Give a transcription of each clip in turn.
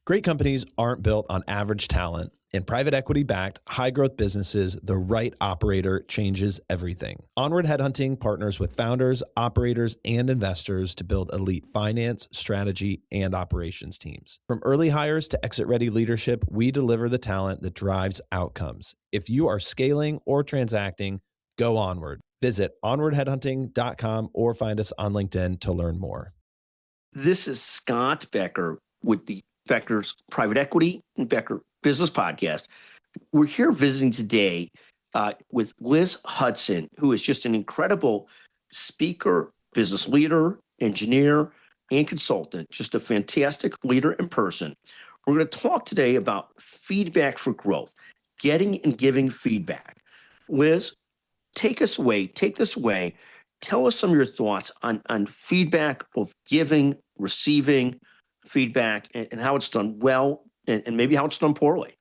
Great companies aren't built on average talent. In private equity-backed, high-growth businesses, the right operator changes everything. Onward Headhunting partners with founders, operators, and investors to build elite finance, strategy, and operations teams. From early hires to exit-ready leadership, we deliver the talent that drives outcomes. If you are scaling or transacting, go Onward. Visit onwardheadhunting.com or find us on LinkedIn to learn more. This is Scott Becker with the Becker's Private Equity and Becker Business Podcast. We're here visiting today with Liz Hutson, who is just an incredible speaker, business leader, engineer, and consultant, just a fantastic leader in person. We're going to talk today about feedback for growth, getting and giving feedback. Liz, take this away. Tell us some of your thoughts on feedback, both giving, receiving feedback, and how it's done well and maybe how it's done poorly.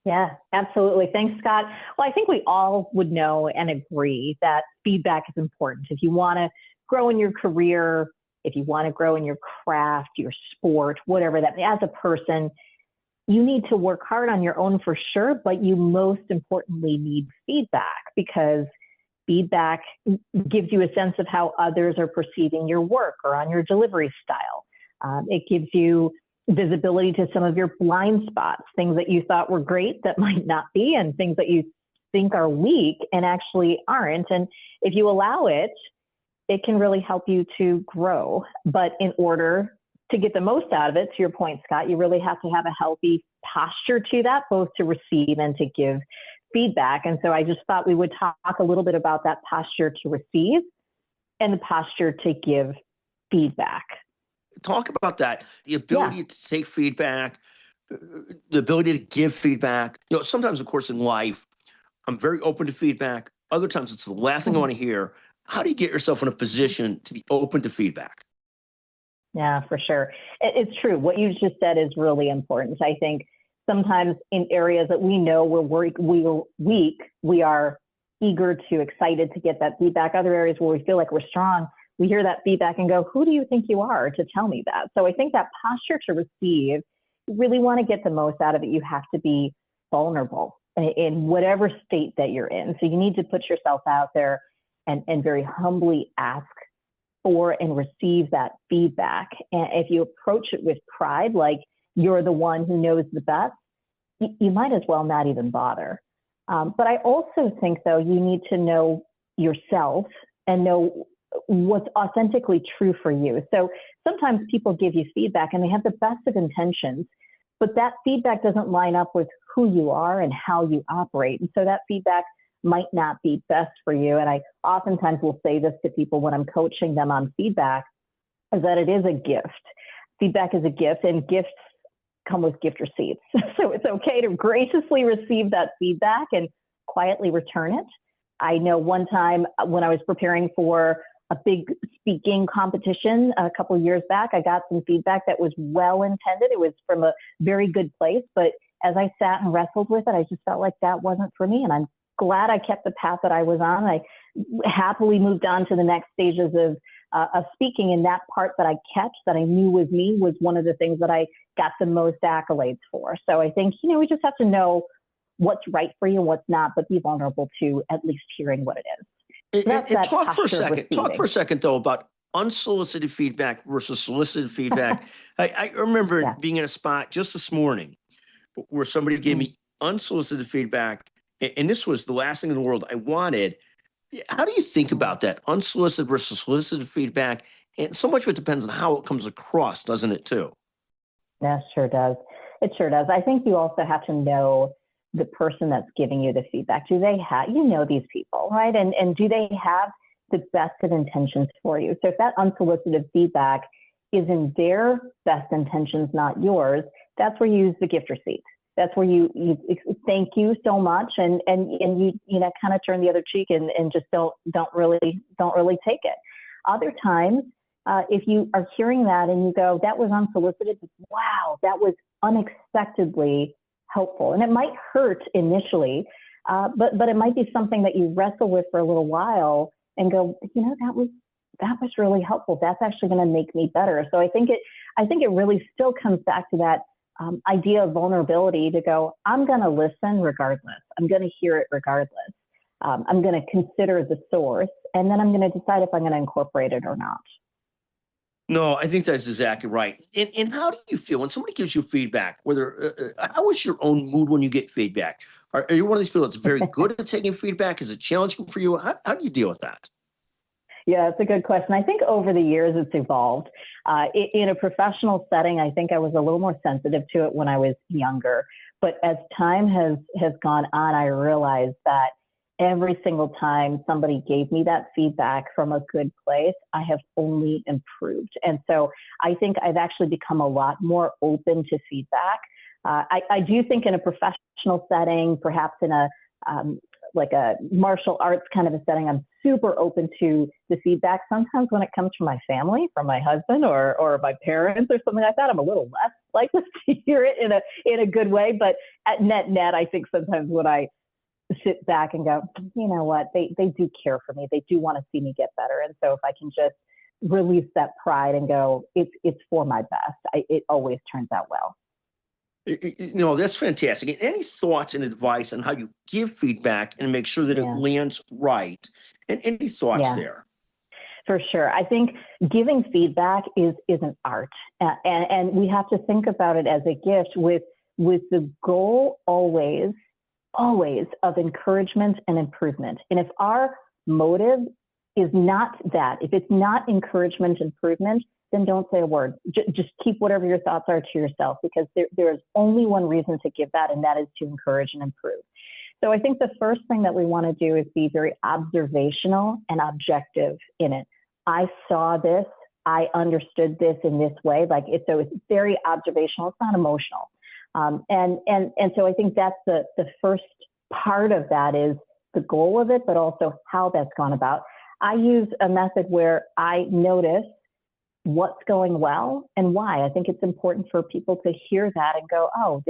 Yeah, absolutely. Thanks, Scott. Well, I think we all would know and agree that feedback is important. If you want to grow in your career, if you want to grow in your craft, your sport, whatever that, as a person, you need to work hard on your own for sure, but you most importantly need feedback, because feedback gives you a sense of how others are perceiving your work or on your delivery style. It gives you visibility to some of your blind spots, things that you thought were great that might not be, and things that you think are weak and actually aren't. And if you allow it, it can really help you to grow. But in order to get the most out of it, to your point, Scott, you really have to have a healthy posture to that, both to receive and to give feedback. And so I just thought we would talk a little bit about that posture to receive and the posture to give feedback. Talk about that, the ability to take feedback, the ability to give feedback. You know, sometimes, of course, in life, I'm very open to feedback. Other times, it's the last thing I want to hear. How do you get yourself in a position to be open to feedback? Yeah, for sure. It's true. What you just said is really important. I think sometimes in areas that we know we're weak, we are eager to, excited to get that feedback. Other areas where we feel like we're strong, we hear that feedback and go, who do you think you are to tell me that? So I think that posture to receive, you really want to get the most out of it. You have to be vulnerable in whatever state that you're in. So you need to put yourself out there and very humbly ask for and receive that feedback. And if you approach it with pride, like you're the one who knows the best, you might as well not even bother. But I also think, though, you need to know yourself and know what's authentically true for you. So sometimes people give you feedback and they have the best of intentions, but that feedback doesn't line up with who you are and how you operate. And so that feedback might not be best for you. And I oftentimes will say this to people when I'm coaching them on feedback, is that it is a gift. Feedback is a gift, and gifts come with gift receipts. So it's okay to graciously receive that feedback and quietly return it. I know one time when I was preparing for a big speaking competition a couple of years back, I got some feedback that was well intended. It was from a very good place, but as I sat and wrestled with it, I just felt like that wasn't for me. And I'm glad I kept the path that I was on. I happily moved on to the next stages of speaking, and that part that I kept, that I knew was me, was one of the things that I got the most accolades for. So I think, we just have to know what's right for you and what's not, but be vulnerable to at least hearing what it is. And talk for a second, though, about unsolicited feedback versus solicited feedback. I remember being in a spot just this morning where somebody gave me unsolicited feedback, and this was the last thing in the world I wanted. How do you think about that, unsolicited versus solicited feedback? And so much of it depends on how it comes across, doesn't it, too? Yeah, sure does. It sure does. I think you also have to know the person that's giving you the feedback. Do they have, these people, right? And do they have the best of intentions for you? So if that unsolicited feedback is in their best intentions, not yours, that's where you use the gift receipt. That's where you thank you so much, and you kind of turn the other cheek and just don't really take it. Other times, if you are hearing that and you go, that was unsolicited, wow, that was unexpectedly helpful. And it might hurt initially, but it might be something that you wrestle with for a little while and go, that was really helpful. That's actually going to make me better. So I think it really still comes back to that idea of vulnerability to go, I'm going to listen regardless. I'm going to hear it regardless. I'm going to consider the source, and then I'm going to decide if I'm going to incorporate it or not. No, I think that's exactly right. And how do you feel when somebody gives you feedback? Whether how is your own mood when you get feedback? Are you one of these people that's very good at taking feedback? Is it challenging for you? How do you deal with that? Yeah, it's a good question. I think over the years it's evolved. In a professional setting, I think I was a little more sensitive to it when I was younger. But as time has gone on, I realized that every single time somebody gave me that feedback from a good place, I have only improved. And so I think I've actually become a lot more open to feedback. I do think in a professional setting, perhaps in a like a martial arts kind of a setting, I'm super open to the feedback. Sometimes when it comes from my family, from my husband or my parents or something like that, I'm a little less likely to hear it in a good way. But at net, I think sometimes when I sit back and go, you know what, they do care for me. They do want to see me get better. And so if I can just release that pride and go, it's for my best, it always turns out well. That's fantastic. Any thoughts and advice on how you give feedback and make sure that it lands right? And any thoughts there? For sure. I think giving feedback is an art. And we have to think about it as a gift with the goal always of encouragement and improvement. And if our motive is not that, if it's not encouragement, improvement, then don't say a word. Just keep whatever your thoughts are to yourself, because there is only one reason to give that, and that is to encourage and improve. So I think the first thing that we want to do is be very observational and objective in it. I saw this, I understood this in this way. So it's very observational. It's not emotional. And so I think that's the first part of that is the goal of it, but also how that's gone about. I use a method where I notice what's going well and why. I think it's important for people to hear that and go, oh,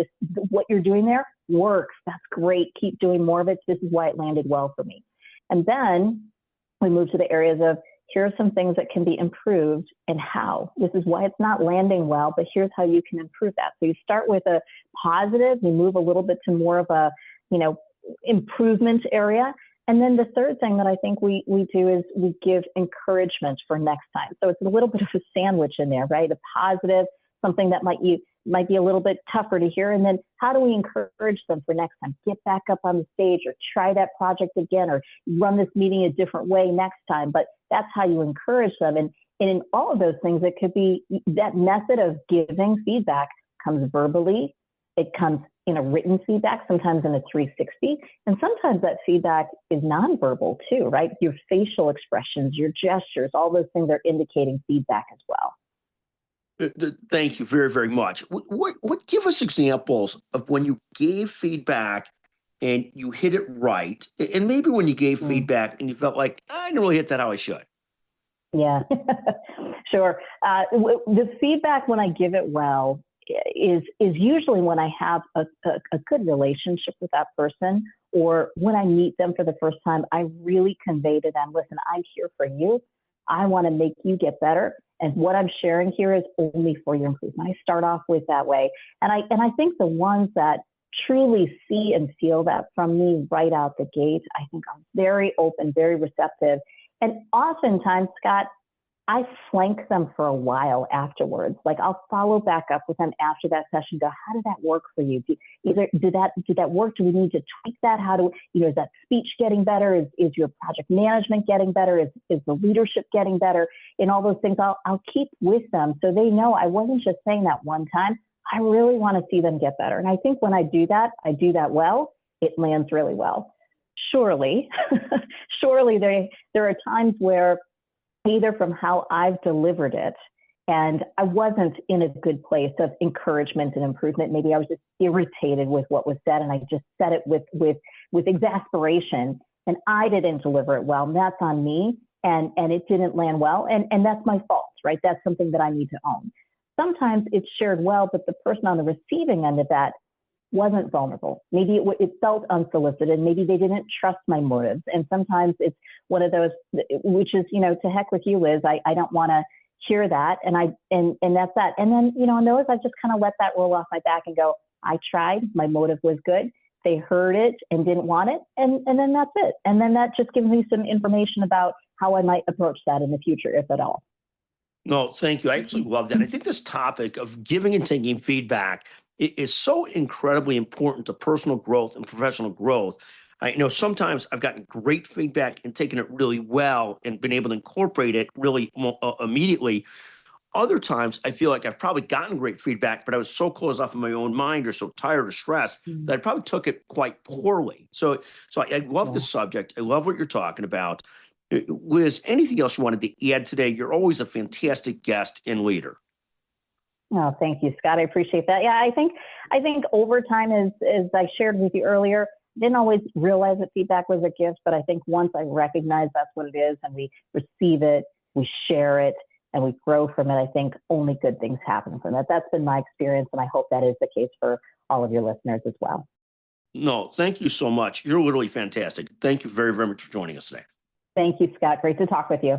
what you're doing there works. That's great. Keep doing more of it. This is why it landed well for me. And then we move to the areas of, here are some things that can be improved and how. This is why it's not landing well, but here's how you can improve that. So you start with a positive, you move a little bit to more of a, improvement area. And then the third thing that I think we do is we give encouragement for next time. So it's a little bit of a sandwich in there, right? A positive, something that might be a little bit tougher to hear. And then how do we encourage them for next time? Get back up on the stage, or try that project again, or run this meeting a different way next time. But that's how you encourage them. And in all of those things, it could be that method of giving feedback comes verbally. It comes in a written feedback, sometimes in a 360. And sometimes that feedback is nonverbal too, right? Your facial expressions, your gestures, all those things are indicating feedback as well. Thank you very, very much. What give us examples of when you gave feedback and you hit it right, and maybe when you gave feedback and you felt like, I didn't really hit that how I should? Yeah, sure. The feedback when I give it well is usually when I have a good relationship with that person, or when I meet them for the first time, I really convey to them, listen, I'm here for you. I want to make you get better. And what I'm sharing here is only for your improvement. I start off with that way. And I think the ones that truly see and feel that from me right out the gate, I think are very open, very receptive. And oftentimes, Scott, I flank them for a while afterwards. Like I'll follow back up with them after that session. Go, how did that work for you? Did that work? Do we need to tweak that? Is that speech getting better? Is your project management getting better? Is the leadership getting better? In all those things, I'll keep with them so they know I wasn't just saying that one time. I really want to see them get better. And I think when I do that well. It lands really well. Surely there are times where, either from how I've delivered it, and I wasn't in a good place of encouragement and improvement. Maybe I was just irritated with what was said, and I just said it with exasperation, and I didn't deliver it well. And that's on me, and it didn't land well, and that's my fault, right? That's something that I need to own. Sometimes it's shared well, but the person on the receiving end of that wasn't vulnerable. Maybe it felt unsolicited. Maybe they didn't trust my motives. And sometimes it's one of those, which is, to heck with you, Liz. I don't want to hear that, and that's that. And then, on those, I just kind of let that roll off my back and go, I tried, my motive was good. They heard it and didn't want it, and then that's it. And then that just gives me some information about how I might approach that in the future, if at all. No, thank you. I absolutely love that. I think this topic of giving and taking feedback is so incredibly important to personal growth and professional growth. I know sometimes I've gotten great feedback and taken it really well and been able to incorporate it really immediately. Other times I feel like I've probably gotten great feedback, but I was so closed off in my own mind or so tired or stressed that I probably took it quite poorly. So I love this subject. I love what you're talking about. Liz, anything else you wanted to add today? You're always a fantastic guest and leader. Oh, thank you, Scott. I appreciate that. Yeah, I think over time, as I shared with you earlier, didn't always realize that feedback was a gift, but I think once I recognize that's what it is and we receive it, we share it, and we grow from it, I think only good things happen from it. That's been my experience, and I hope that is the case for all of your listeners as well. No, thank you so much. You're literally fantastic. Thank you very, very much for joining us today. Thank you, Scott. Great to talk with you.